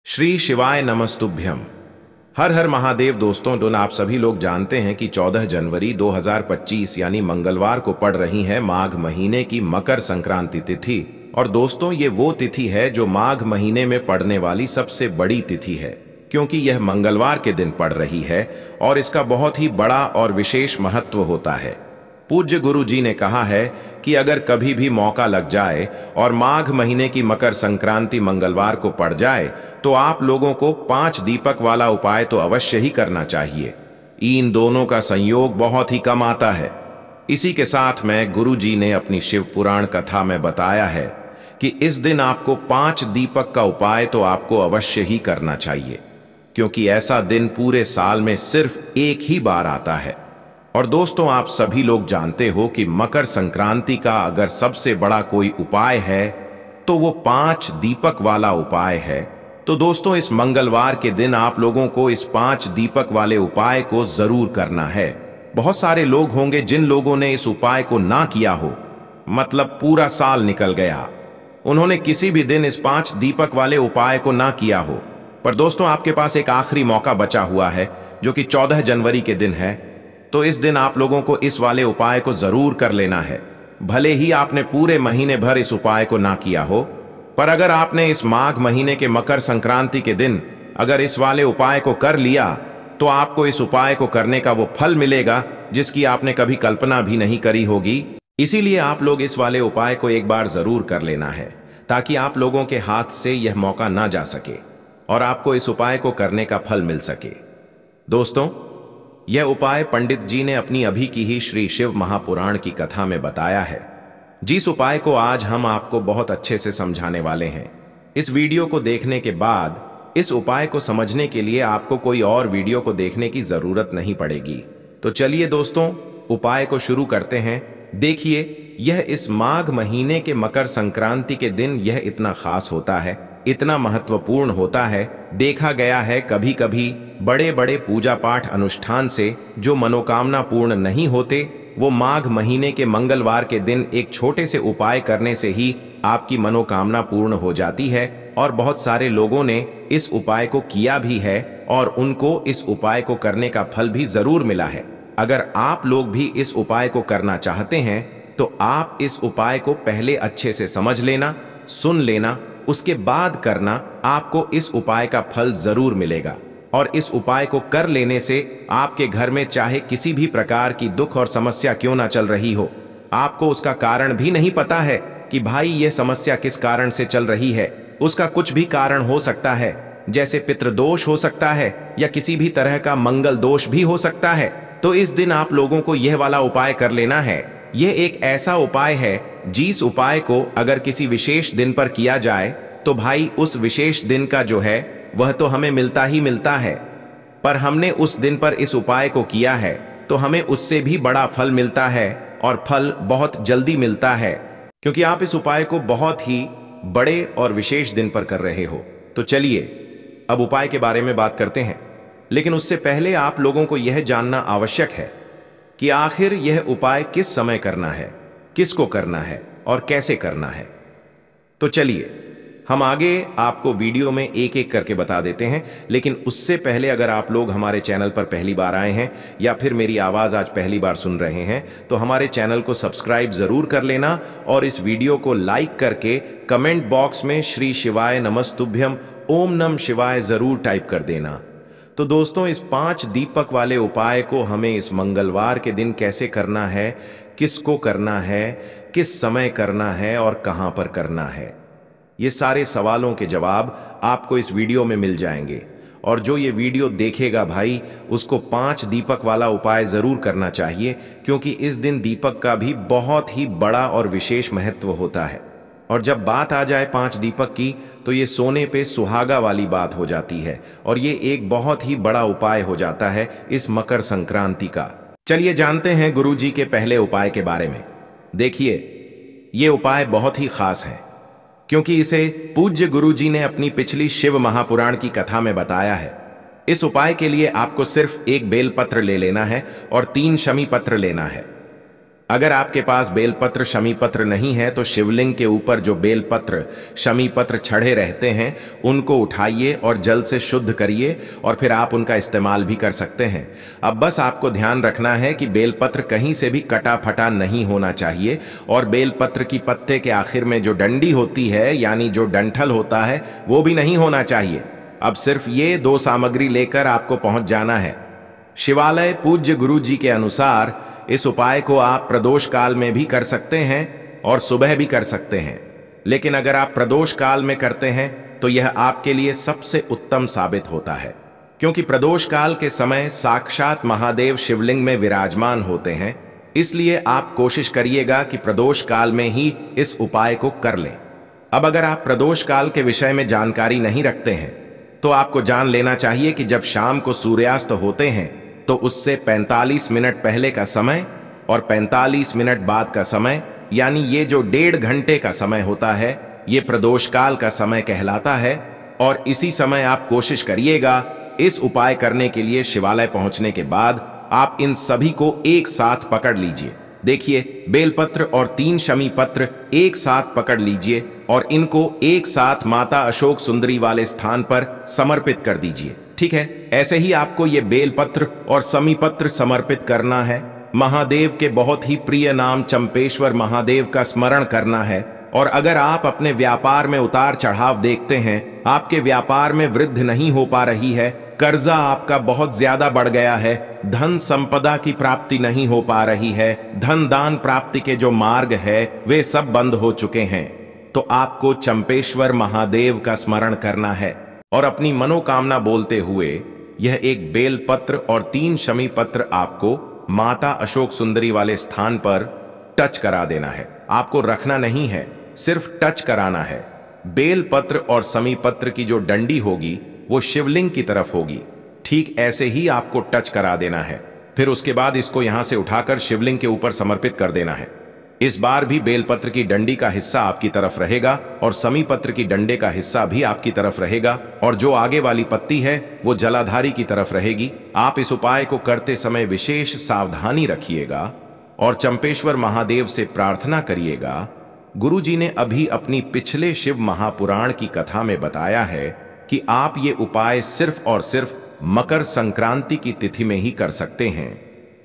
श्री शिवाय नमस्तुभ्यम। हर हर महादेव। दोस्तों, आप सभी लोग जानते हैं कि 14 जनवरी 2025 यानी मंगलवार को पड़ रही है माघ महीने की मकर संक्रांति तिथि। और दोस्तों, ये वो तिथि है जो माघ महीने में पड़ने वाली सबसे बड़ी तिथि है, क्योंकि यह मंगलवार के दिन पड़ रही है और इसका बहुत ही बड़ा और विशेष महत्व होता है। पूज्य गुरु जी ने कहा है कि अगर कभी भी मौका लग जाए और माघ महीने की मकर संक्रांति मंगलवार को पड़ जाए तो आप लोगों को 5 दीपक वाला उपाय तो अवश्य ही करना चाहिए। इन दोनों का संयोग बहुत ही कम आता है। इसी के साथ में गुरु जी ने अपनी शिव पुराण कथा में बताया है कि इस दिन आपको 5 दीपक का उपाय तो आपको अवश्य ही करना चाहिए, क्योंकि ऐसा दिन पूरे साल में सिर्फ एक ही बार आता है। और दोस्तों, आप सभी लोग जानते हो कि मकर संक्रांति का अगर सबसे बड़ा कोई उपाय है तो वो 5 दीपक वाला उपाय है। तो दोस्तों, इस मंगलवार के दिन आप लोगों को इस 5 दीपक वाले उपाय को जरूर करना है। बहुत सारे लोग होंगे जिन लोगों ने इस उपाय को ना किया हो, मतलब पूरा साल निकल गया, उन्होंने किसी भी दिन इस 5 दीपक वाले उपाय को ना किया हो। पर दोस्तों, आपके पास एक आखिरी मौका बचा हुआ है जो कि 14 जनवरी के दिन है। तो इस दिन आप लोगों को इस वाले उपाय को जरूर कर लेना है। भले ही आपने पूरे महीने भर इस उपाय को ना किया हो, पर अगर आपने इस माघ महीने के मकर संक्रांति के दिन अगर इस वाले उपाय को कर लिया तो आपको इस उपाय को करने का वो फल मिलेगा जिसकी आपने कभी कल्पना भी नहीं करी होगी। इसीलिए आप लोग इस वाले उपाय को एक बार जरूर कर लेना है, ताकि आप लोगों के हाथ से यह मौका ना जा सके और आपको इस उपाय को करने का फल मिल सके। दोस्तों, यह उपाय पंडित जी ने अपनी अभी की ही श्री शिव महापुराण की कथा में बताया है, जिस उपाय को आज हम आपको बहुत अच्छे से समझाने वाले हैं। इस वीडियो को देखने के बाद इस उपाय को समझने के लिए आपको कोई और वीडियो को देखने की जरूरत नहीं पड़ेगी। तो चलिए दोस्तों, उपाय को शुरू करते हैं। देखिए, यह इस माघ महीने के मकर संक्रांति के दिन यह इतना खास होता है, इतना महत्वपूर्ण होता है। देखा गया है कभी कभी बड़े बड़े पूजा पाठ अनुष्ठान से जो मनोकामना पूर्ण नहीं होते, वो माघ महीने के मंगलवार के दिन एक छोटे से उपाय करने से ही आपकी मनोकामना पूर्ण हो जाती है। और बहुत सारे लोगों ने इस उपाय को किया भी है और उनको इस उपाय को करने का फल भी जरूर मिला है। अगर आप लोग भी इस उपाय को करना चाहते हैं तो आप इस उपाय को पहले अच्छे से समझ लेना, सुन लेना, उसके बाद करना। आपको इस उपाय का फल जरूर मिलेगा। और इस उपाय को कर लेने से आपके घर में चाहे किसी भी प्रकार की दुख और समस्या क्यों ना चल रही हो, आपको उसका कारण भी नहीं पता है कि भाई यह समस्या किस कारण से चल रही है, उसका कुछ भी कारण हो सकता है, जैसे पितृदोष हो सकता है या किसी भी तरह का मंगल दोष भी हो सकता है। तो इस दिन आप लोगों को यह वाला उपाय कर लेना है। यह एक ऐसा उपाय है जिस उपाय को अगर किसी विशेष दिन पर किया जाए तो भाई उस विशेष दिन का जो है वह तो हमें मिलता ही मिलता है, पर हमने उस दिन पर इस उपाय को किया है तो हमें उससे भी बड़ा फल मिलता है, और फल बहुत जल्दी मिलता है, क्योंकि आप इस उपाय को बहुत ही बड़े और विशेष दिन पर कर रहे हो। तो चलिए अब उपाय के बारे में बात करते हैं, लेकिन उससे पहले आप लोगों को यह जानना आवश्यक है कि आखिर यह उपाय किस समय करना है, किसको करना है और कैसे करना है। तो चलिए हम आगे आपको वीडियो में एक एक करके बता देते हैं, लेकिन उससे पहले अगर आप लोग हमारे चैनल पर पहली बार आए हैं या फिर मेरी आवाज़ आज पहली बार सुन रहे हैं तो हमारे चैनल को सब्सक्राइब ज़रूर कर लेना और इस वीडियो को लाइक करके कमेंट बॉक्स में श्री शिवाय नमस्तुभ्यम ओम नम शिवाय ज़रूर टाइप कर देना। तो दोस्तों, इस 5 दीपक वाले उपाय को हमें इस मंगलवार के दिन कैसे करना है, किसको करना है, किस समय करना है और कहाँ पर करना है, ये सारे सवालों के जवाब आपको इस वीडियो में मिल जाएंगे। और जो ये वीडियो देखेगा भाई, उसको 5 दीपक वाला उपाय जरूर करना चाहिए, क्योंकि इस दिन दीपक का भी बहुत ही बड़ा और विशेष महत्व होता है। और जब बात आ जाए 5 दीपक की तो ये सोने पे सुहागा वाली बात हो जाती है और ये एक बहुत ही बड़ा उपाय हो जाता है इस मकर संक्रांति का। चलिए जानते हैं गुरु जी के पहले उपाय के बारे में। देखिए, ये उपाय बहुत ही खास है, क्योंकि इसे पूज्य गुरु जी ने अपनी पिछली शिव महापुराण की कथा में बताया है। इस उपाय के लिए आपको सिर्फ एक बेलपत्र ले लेना है और 3 शमी पत्र लेना है। अगर आपके पास बेलपत्र शमी पत्र नहीं है तो शिवलिंग के ऊपर जो बेलपत्र शमी पत्र चढ़े रहते हैं उनको उठाइए और जल से शुद्ध करिए और फिर आप उनका इस्तेमाल भी कर सकते हैं। अब बस आपको ध्यान रखना है कि बेलपत्र कहीं से भी कटा फटा नहीं होना चाहिए और बेलपत्र की पत्ते के आखिर में जो डंडी होती है यानी जो डंठल होता है वो भी नहीं होना चाहिए। अब सिर्फ ये 2 सामग्री लेकर आपको पहुंच जाना है शिवालय। पूज्य गुरु जी के अनुसार इस उपाय को आप प्रदोष काल में भी कर सकते हैं और सुबह भी कर सकते हैं, लेकिन अगर आप प्रदोष काल में करते हैं तो यह आपके लिए सबसे उत्तम साबित होता है, क्योंकि प्रदोष काल के समय साक्षात महादेव शिवलिंग में विराजमान होते हैं। इसलिए आप कोशिश करिएगा कि प्रदोष काल में ही इस उपाय को कर लें। अब अगर आप प्रदोष काल के विषय में जानकारी नहीं रखते हैं तो आपको जान लेना चाहिए कि जब शाम को सूर्यास्त होते हैं तो उससे 45 मिनट पहले का समय और 45 मिनट बाद का समय, यानी ये जो 1.5 घंटे का समय होता है, ये प्रदोष काल का समय कहलाता है। और इसी समय आप कोशिश करिएगा इस उपाय करने के लिए शिवालय पहुंचने के बाद आप इन सभी को एक साथ पकड़ लीजिए। देखिए, बेलपत्र और 3 शमी पत्र एक साथ पकड़ लीजिए और इनको एक साथ माता अशोक सुंदरी वाले स्थान पर समर्पित कर दीजिए। ठीक है, ऐसे ही आपको ये बेलपत्र और शमी पत्र समर्पित करना है। महादेव के बहुत ही प्रिय नाम चंपेश्वर महादेव का स्मरण करना है। और अगर आप अपने व्यापार में उतार चढ़ाव देखते हैं, आपके व्यापार में वृद्धि नहीं हो पा रही है, कर्जा आपका बहुत ज्यादा बढ़ गया है, धन संपदा की प्राप्ति नहीं हो पा रही है, धन दान प्राप्ति के जो मार्ग है वे सब बंद हो चुके हैं, तो आपको चंपेश्वर महादेव का स्मरण करना है और अपनी मनोकामना बोलते हुए यह एक बेल पत्र और 3 शमी पत्र आपको माता अशोक सुंदरी वाले स्थान पर टच करा देना है। आपको रखना नहीं है, सिर्फ टच कराना है। बेल पत्र और शमी पत्र की जो डंडी होगी वो शिवलिंग की तरफ होगी। ठीक ऐसे ही आपको टच करा देना है। फिर उसके बाद इसको यहां से उठाकर शिवलिंग के ऊपर समर्पित कर देना है। इस बार भी बेलपत्र की डंडी का हिस्सा आपकी तरफ रहेगा और शमी पत्र की डंडे का हिस्सा भी आपकी तरफ रहेगा और जो आगे वाली पत्ती है वो जलाधारी की तरफ रहेगी। आप इस उपाय को करते समय विशेष सावधानी रखिएगा और चंपेश्वर महादेव से प्रार्थना करिएगा। गुरु जी ने अभी अपनी पिछले शिव महापुराण की कथा में बताया है कि आप ये उपाय सिर्फ और सिर्फ मकर संक्रांति की तिथि में ही कर सकते हैं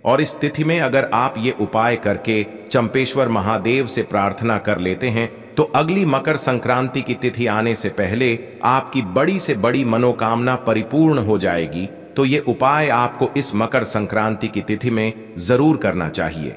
और इस तिथि में अगर आप ये उपाय करके चंपेश्वर महादेव से प्रार्थना कर लेते हैं तो अगली मकर संक्रांति की तिथि आने से पहले आपकी बड़ी से बड़ी मनोकामना परिपूर्ण हो जाएगी। तो ये उपाय आपको इस मकर संक्रांति की तिथि में जरूर करना चाहिए।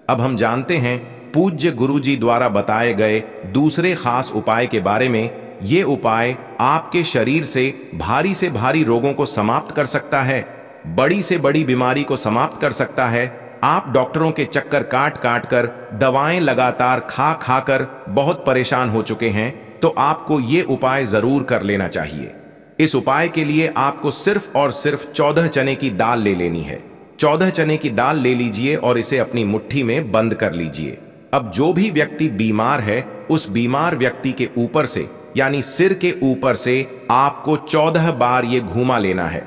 अब हम जानते हैं पूज्य गुरु जी द्वारा बताए गए दूसरे खास उपाय के बारे में। ये उपाय आपके शरीर से भारी रोगों को समाप्त कर सकता है, बड़ी से बड़ी बीमारी को समाप्त कर सकता है। आप डॉक्टरों के चक्कर काट काट कर दवाएं लगातार खा कर बहुत परेशान हो चुके हैं, तो आपको ये उपाय जरूर कर लेना चाहिए। इस उपाय के लिए आपको सिर्फ और सिर्फ 14 चने की दाल ले लेनी है। 14 चने की दाल ले लीजिए और इसे अपनी मुट्ठी में बंद कर लीजिए। अब जो भी व्यक्ति बीमार है उस बीमार व्यक्ति के ऊपर से यानी सिर के ऊपर से आपको 14 बार ये घूमा लेना है।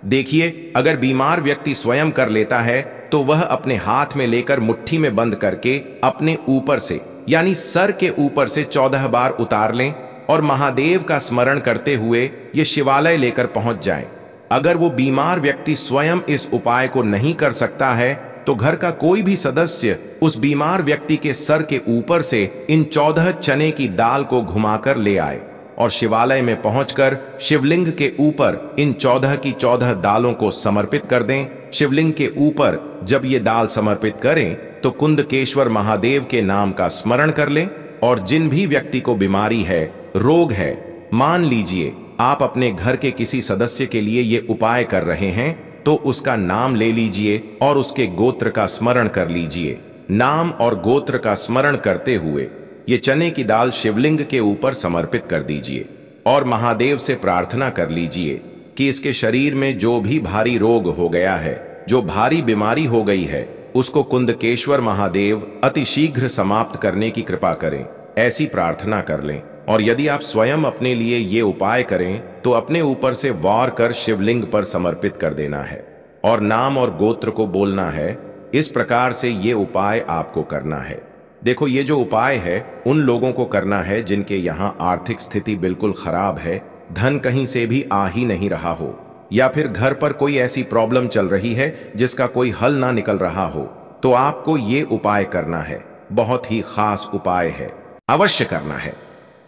देखिए, अगर बीमार व्यक्ति स्वयं कर लेता है तो वह अपने हाथ में लेकर मुट्ठी में बंद करके अपने ऊपर से यानी सर के ऊपर से 14 बार उतार लें और महादेव का स्मरण करते हुए ये शिवालय लेकर पहुंच जाएं। अगर वो बीमार व्यक्ति स्वयं इस उपाय को नहीं कर सकता है तो घर का कोई भी सदस्य उस बीमार व्यक्ति के सर के ऊपर से इन 14 चने की दाल को घुमाकर ले आए और शिवालय में पहुंचकर शिवलिंग के ऊपर इन 14 की 14 दालों को समर्पित कर दें। शिवलिंग के ऊपर जब ये दाल समर्पित करें तो कुंदकेश्वर महादेव के नाम का स्मरण कर लें और जिन भी व्यक्ति को बीमारी है, रोग है, मान लीजिए आप अपने घर के किसी सदस्य के लिए ये उपाय कर रहे हैं तो उसका नाम ले लीजिए और उसके गोत्र का स्मरण कर लीजिए। नाम और गोत्र का स्मरण करते हुए ये चने की दाल शिवलिंग के ऊपर समर्पित कर दीजिए और महादेव से प्रार्थना कर लीजिए कि इसके शरीर में जो भी भारी रोग हो गया है, जो भारी बीमारी हो गई है, उसको कुंदकेश्वर महादेव अति शीघ्र समाप्त करने की कृपा करें। ऐसी प्रार्थना कर लें। और यदि आप स्वयं अपने लिए ये उपाय करें तो अपने ऊपर से वार कर शिवलिंग पर समर्पित कर देना है और नाम और गोत्र को बोलना है इस प्रकार से ये उपाय आपको करना है। देखो, ये जो उपाय है उन लोगों को करना है जिनके यहाँ आर्थिक स्थिति बिल्कुल खराब है, धन कहीं से भी आ ही नहीं रहा हो, या फिर घर पर कोई ऐसी प्रॉब्लम चल रही है जिसका कोई हल ना निकल रहा हो, तो आपको ये उपाय करना है। बहुत ही खास उपाय है, अवश्य करना है।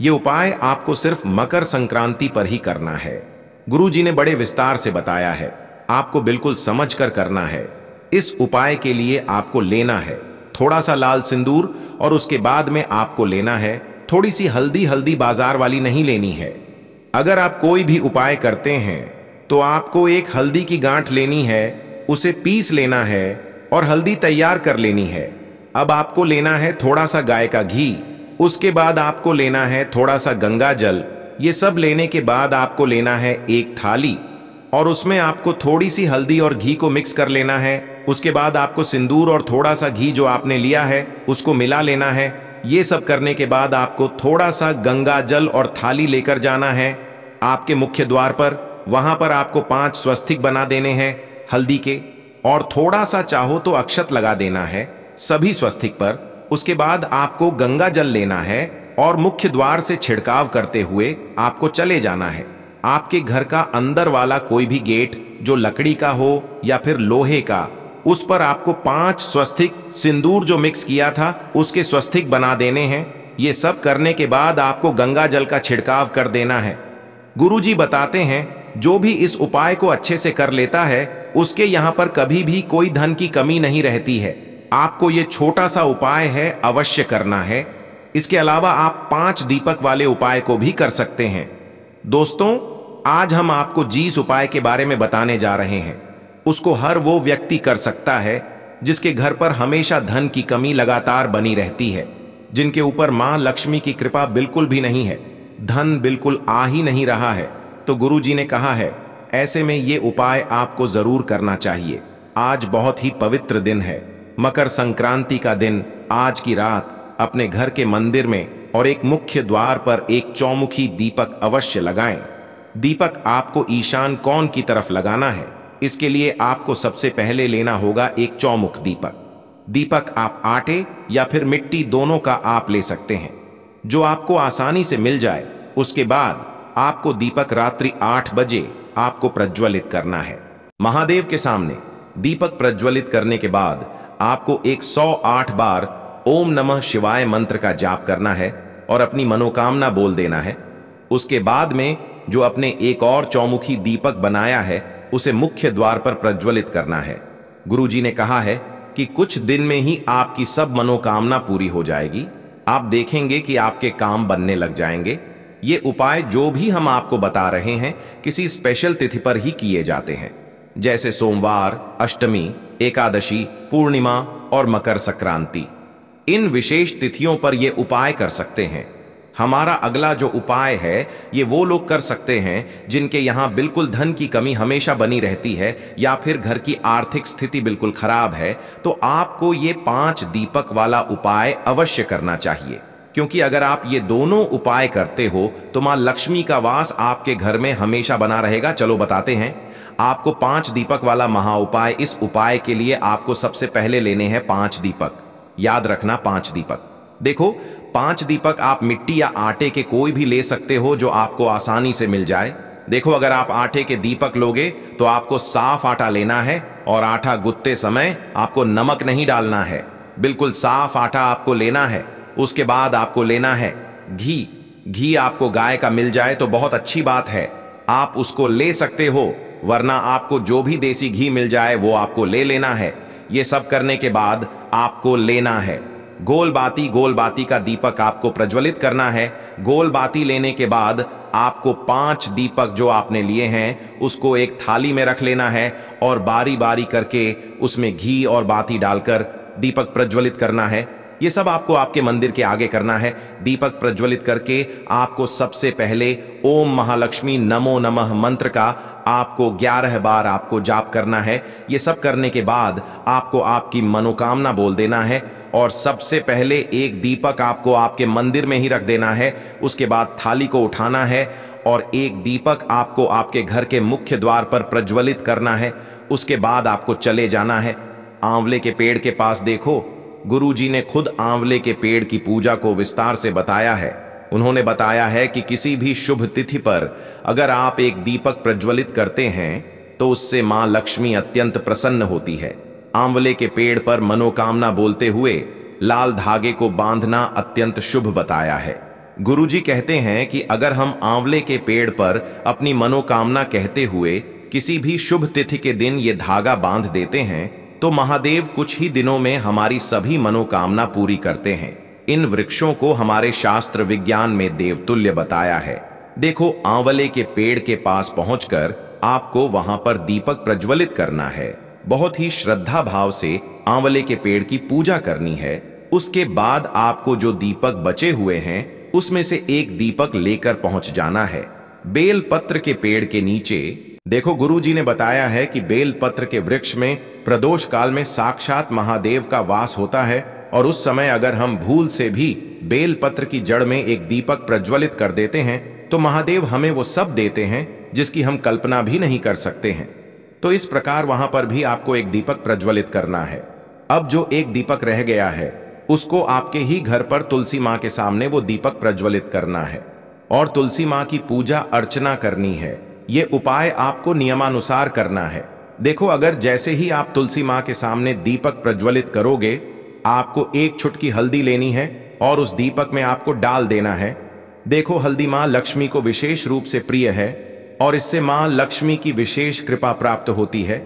ये उपाय आपको सिर्फ मकर संक्रांति पर ही करना है। गुरुजी ने बड़े विस्तार से बताया है, आपको बिल्कुल समझ कर करना है। इस उपाय के लिए आपको लेना है थोड़ा सा लाल सिंदूर, और उसके बाद में आपको लेना है थोड़ी सी हल्दी। हल्दी बाजार वाली नहीं लेनी है। अगर आप कोई भी उपाय करते हैं तो आपको एक हल्दी की गांठ लेनी है, उसे पीस लेना है और हल्दी तैयार कर लेनी है। अब आपको लेना है थोड़ा सा गाय का घी, उसके बाद आपको लेना है थोड़ा सा गंगा जल। ये सब लेने के बाद आपको लेना है एक थाली, और उसमें आपको थोड़ी सी हल्दी और घी को मिक्स कर लेना है। उसके बाद आपको सिंदूर और थोड़ा सा घी जो आपने लिया है उसको मिला लेना है। ये सब करने के बाद आपको थोड़ा सा गंगा जल और थाली लेकर जाना है आपके मुख्य द्वार पर। वहां पर आपको 5 स्वस्तिक बना देने हैं हल्दी के, और थोड़ा सा चाहो तो अक्षत लगा देना है सभी स्वस्तिक पर। उसके बाद आपको गंगा जल लेना है और मुख्य द्वार से छिड़काव करते हुए आपको चले जाना है। आपके घर का अंदर वाला कोई भी गेट जो लकड़ी का हो या फिर लोहे का, उस पर आपको 5 स्वस्तिक सिंदूर जो मिक्स किया था उसके स्वस्तिक बना देने हैं। ये सब करने के बाद आपको गंगा जल का छिड़काव कर देना है। गुरुजी बताते हैं, जो भी इस उपाय को अच्छे से कर लेता है उसके यहाँ पर कभी भी कोई धन की कमी नहीं रहती है। आपको ये छोटा सा उपाय है, अवश्य करना है। इसके अलावा आप 5 दीपक वाले उपाय को भी कर सकते हैं। दोस्तों, आज हम आपको जिस उपाय के बारे में बताने जा रहे हैं उसको हर वो व्यक्ति कर सकता है जिसके घर पर हमेशा धन की कमी लगातार बनी रहती है, जिनके ऊपर मां लक्ष्मी की कृपा बिल्कुल भी नहीं है, धन बिल्कुल आ ही नहीं रहा है। तो गुरुजी ने कहा है, ऐसे में ये उपाय आपको जरूर करना चाहिए। आज बहुत ही पवित्र दिन है, मकर संक्रांति का दिन। आज की रात अपने घर के मंदिर में और एक मुख्य द्वार पर एक चौमुखी दीपक अवश्य लगाएं। दीपक आपको ईशान कोण की तरफ लगाना है। इसके लिए आपको सबसे पहले लेना होगा एक चौमुख दीपक। दीपक आप आटे या फिर मिट्टी दोनों का आप ले सकते हैं, जो आपको आसानी से मिल जाए। उसके बाद आपको दीपक रात्रि 8 बजे आपको प्रज्वलित करना है। महादेव के सामने दीपक प्रज्वलित करने के बाद आपको 108 बार ओम नमः शिवाय मंत्र का जाप करना है और अपनी मनोकामना बोल देना है। उसके बाद में जो अपने एक और चौमुखी दीपक बनाया है उसे मुख्य द्वार पर प्रज्वलित करना है। गुरुजी ने कहा है कि कुछ दिन में ही आपकी सब मनोकामना पूरी हो जाएगी। आप देखेंगे कि आपके काम बनने लग जाएंगे। ये उपाय जो भी हम आपको बता रहे हैं किसी स्पेशल तिथि पर ही किए जाते हैं, जैसे सोमवार, अष्टमी, एकादशी, पूर्णिमा और मकर संक्रांति। इन विशेष तिथियों पर ये उपाय कर सकते हैं। हमारा अगला जो उपाय है ये वो लोग कर सकते हैं जिनके यहाँ बिल्कुल धन की कमी हमेशा बनी रहती है या फिर घर की आर्थिक स्थिति बिल्कुल खराब है। तो आपको ये 5 दीपक वाला उपाय अवश्य करना चाहिए, क्योंकि अगर आप ये दोनों उपाय करते हो तो मां लक्ष्मी का वास आपके घर में हमेशा बना रहेगा। चलो बताते हैं आपको 5 दीपक वाला महा उपाय। इस उपाय के लिए आपको सबसे पहले लेने हैं 5 दीपक। याद रखना 5 दीपक। देखो, 5 दीपक आप मिट्टी या आटे के कोई भी ले सकते हो जो आपको आसानी से मिल जाए। देखो, अगर आप आटे के दीपक लोगे तो आपको साफ आटा लेना है और आटा गूंथते समय आपको नमक नहीं डालना है, बिल्कुल साफ आटा आपको लेना है। उसके बाद आपको लेना है घी। घी आपको गाय का मिल जाए तो बहुत अच्छी बात है, आप उसको ले सकते हो, वरना आपको जो भी देसी घी मिल जाए वो आपको ले लेना है। ये सब करने के बाद आपको लेना है गोल बाती। गोल बाती का दीपक आपको प्रज्वलित करना है। गोल बाती लेने के बाद आपको 5 दीपक जो आपने लिए हैं उसको एक थाली में रख लेना है और बारी बारी करके उसमें घी और बाती डालकर दीपक प्रज्वलित करना है। ये सब आपको आपके मंदिर के आगे करना है। दीपक प्रज्वलित करके आपको सबसे पहले ओम महालक्ष्मी नमो नमः मंत्र का आपको 11 बार आपको जाप करना है। ये सब करने के बाद आपको आपकी मनोकामना बोल देना है और सबसे पहले एक दीपक आपको आपके मंदिर में ही रख देना है। उसके बाद थाली को उठाना है और एक दीपक आपको आपके घर के मुख्य द्वार पर प्रज्वलित करना है। उसके बाद आपको चले जाना है। आंवले के पेड़ के पास देखो, गुरुजी ने खुद आंवले के पेड़ की पूजा को विस्तार से बताया है। उन्होंने बताया है कि किसी भी शुभ तिथि पर अगर आप एक दीपक प्रज्वलित करते हैं तो उससे मां लक्ष्मी अत्यंत प्रसन्न होती है। आंवले के पेड़ पर मनोकामना बोलते हुए लाल धागे को बांधना अत्यंत शुभ बताया है। गुरुजी कहते हैं कि अगर हम आंवले के पेड़ पर अपनी मनोकामना कहते हुए किसी भी शुभ तिथि के दिन ये धागा बांध देते हैं तो महादेव कुछ ही दिनों में हमारी सभी मनोकामना पूरी करते हैं। इन वृक्षों को हमारे शास्त्र विज्ञान में देवतुल्य बताया है। देखो, आंवले के पेड़ के पास पहुंचकर आपको वहां पर दीपक प्रज्वलित करना है। बहुत ही श्रद्धा भाव से आंवले के पेड़ की पूजा करनी है। उसके बाद आपको जो दीपक बचे हुए हैं उसमें से एक दीपक लेकर पहुंच जाना है बेल पत्र के पेड़ के नीचे। देखो, गुरुजी ने बताया है कि बेल पत्र के वृक्ष में प्रदोष काल में साक्षात महादेव का वास होता है और उस समय अगर हम भूल से भी बेल पत्र की जड़ में एक दीपक प्रज्वलित कर देते हैं तो महादेव हमें वो सब देते हैं जिसकी हम कल्पना भी नहीं कर सकते हैं। तो इस प्रकार वहां पर भी आपको एक दीपक प्रज्वलित करना है। अब जो एक दीपक रह गया है उसको आपके ही घर पर तुलसी मां के सामने वो दीपक प्रज्वलित करना है और तुलसी मां की पूजा अर्चना करनी है। ये उपाय आपको नियमानुसार करना है। देखो, अगर जैसे ही आप तुलसी मां के सामने दीपक प्रज्वलित करोगे, आपको एक चुटकी हल्दी लेनी है और उस दीपक में आपको डाल देना है। देखो, हल्दी मां लक्ष्मी को विशेष रूप से प्रिय है और इससे मां लक्ष्मी की विशेष कृपा प्राप्त होती है।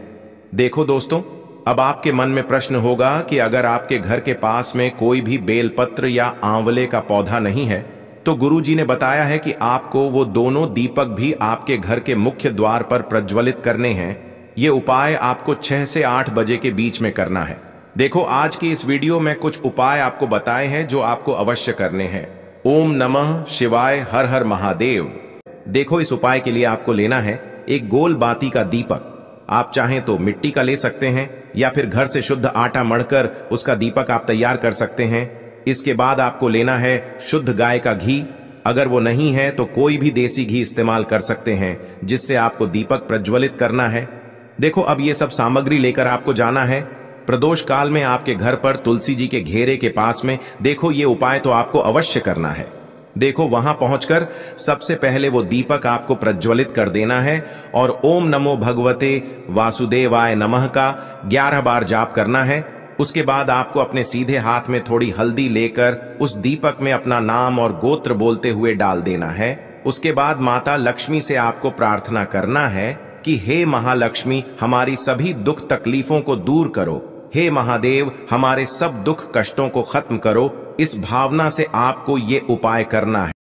देखो दोस्तों, अब आपके मन में प्रश्न होगा कि अगर आपके घर के पास में कोई भी बेलपत्र या आंवले का पौधा नहीं है तो गुरुजी ने बताया है कि आपको वो दोनों दीपक भी आपके घर के मुख्य द्वार पर प्रज्वलित करने हैं। ये उपाय आपको 6 से 8 बजे के बीच में करना है। देखो, आज की इस वीडियो में कुछ उपाय आपको बताए हैं जो आपको अवश्य करने हैं। ओम नमः शिवाय, हर हर महादेव। देखो, इस उपाय के लिए आपको लेना है एक गोल बाती का दीपक। आप चाहें तो मिट्टी का ले सकते हैं या फिर घर से शुद्ध आटा मढ़कर उसका दीपक आप तैयार कर सकते हैं। इसके बाद आपको लेना है शुद्ध गाय का घी। अगर वो नहीं है तो कोई भी देसी घी इस्तेमाल कर सकते हैं जिससे आपको दीपक प्रज्वलित करना है। देखो, अब ये सब सामग्री लेकर आपको जाना है प्रदोष काल में आपके घर पर तुलसी जी के घेरे के पास में। देखो, ये उपाय तो आपको अवश्य करना है। देखो, वहां पहुंचकर सबसे पहले वो दीपक आपको प्रज्वलित कर देना है और ओम नमो भगवते वासुदेवाय नमः का 11 बार जाप करना है। उसके बाद आपको अपने सीधे हाथ में थोड़ी हल्दी लेकर उस दीपक में अपना नाम और गोत्र बोलते हुए डाल देना है। उसके बाद माता लक्ष्मी से आपको प्रार्थना करना है कि हे महालक्ष्मी, हमारी सभी दुख तकलीफों को दूर करो। हे महादेव, हमारे सब दुख कष्टों को खत्म करो। इस भावना से आपको ये उपाय करना है।